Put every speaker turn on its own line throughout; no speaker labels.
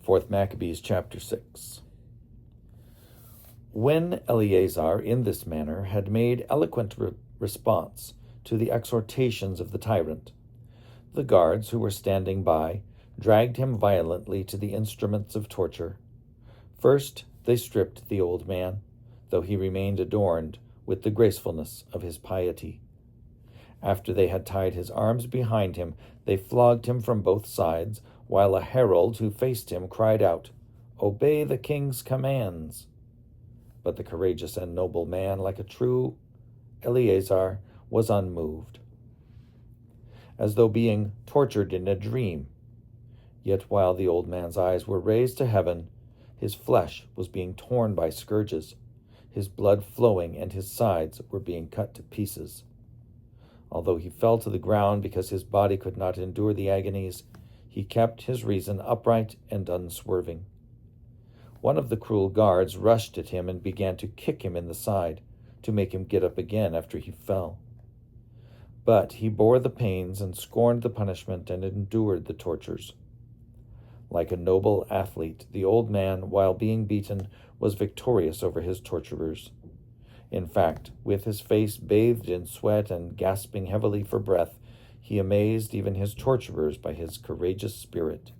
4th Maccabees chapter 6. When Eleazar in this manner had made eloquent response to the exhortations of the tyrant, the guards who were standing by dragged him violently to the instruments of torture. First they stripped the old man, though he remained adorned with the gracefulness of his piety. After they had tied his arms behind him, they flogged him from both sides, while a herald who faced him cried out, "Obey the king's commands." But the courageous and noble man, like a true Eleazar, was unmoved, as though being tortured in a dream. Yet while the old man's eyes were raised to heaven, his flesh was being torn by scourges, his blood flowing, and his sides were being cut to pieces. Although he fell to the ground because his body could not endure the agonies, he kept his reason upright and unswerving. One of the cruel guards rushed at him and began to kick him in the side, to make him get up again after he fell. But he bore the pains and scorned the punishment and endured the tortures. Like a noble athlete, the old man, while being beaten, was victorious over his torturers. In fact, with his face bathed in sweat and gasping heavily for breath, he amazed even his torturers by his courageous spirit.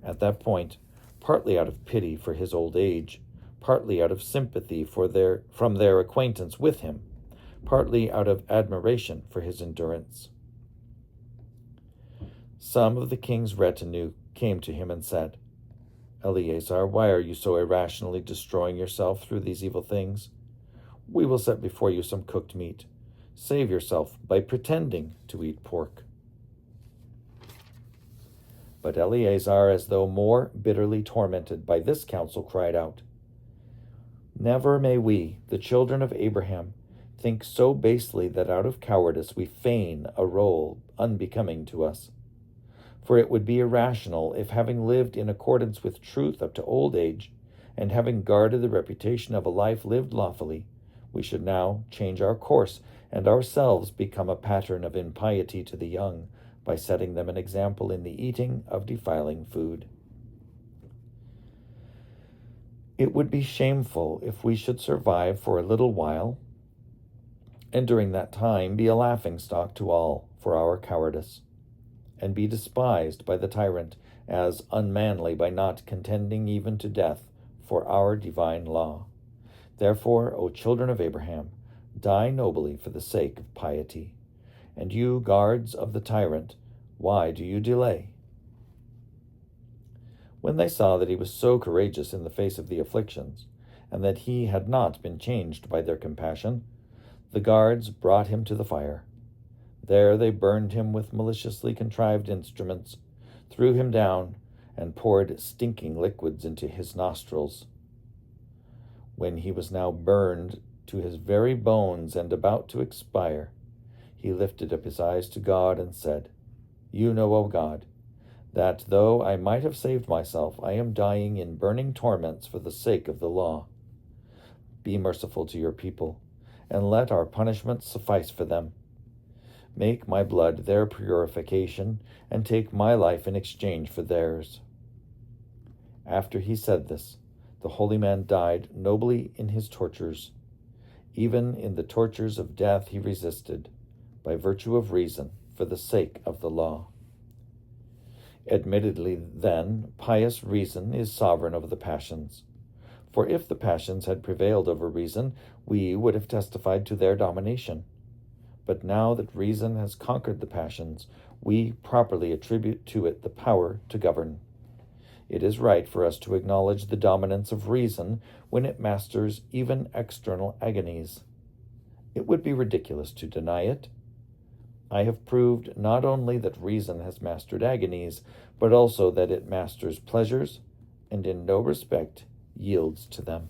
At that point, partly out of pity for his old age, partly out of sympathy from their acquaintance with him, partly out of admiration for his endurance, some of the king's retinue came to him and said, "Eleazar, why are you so irrationally destroying yourself through these evil things? We will set before you some cooked meat. Save yourself by pretending to eat pork." But Eleazar, as though more bitterly tormented by this counsel, cried out, "Never may we, the children of Abraham, think so basely that out of cowardice we feign a role unbecoming to us. For it would be irrational if, having lived in accordance with truth up to old age, and having guarded the reputation of a life lived lawfully, we should now change our course and ourselves become a pattern of impiety to the young by setting them an example in the eating of defiling food. It would be shameful if we should survive for a little while, and during that time be a laughingstock to all for our cowardice, and be despised by the tyrant as unmanly by not contending even to death for our divine law. Therefore, O children of Abraham, die nobly for the sake of piety. And you, guards of the tyrant, why do you delay?" When they saw that he was so courageous in the face of the afflictions, and that he had not been changed by their compassion, the guards brought him to the fire. There they burned him with maliciously contrived instruments, threw him down, and poured stinking liquids into his nostrils. When he was now burned to his very bones and about to expire, he lifted up his eyes to God and said, "You know, O God, that though I might have saved myself, I am dying in burning torments for the sake of the law. Be merciful to your people, and let our punishment suffice for them. Make my blood their purification, and take my life in exchange for theirs." After he said this, the holy man died nobly in his tortures. Even in the tortures of death he resisted, by virtue of reason, for the sake of the law. Admittedly, then, pious reason is sovereign over the passions. For if the passions had prevailed over reason, we would have testified to their domination. But now that reason has conquered the passions, we properly attribute to it the power to govern. It is right for us to acknowledge the dominance of reason when it masters even external agonies. It would be ridiculous to deny it. I have proved not only that reason has mastered agonies, but also that it masters pleasures and in no respect yields to them.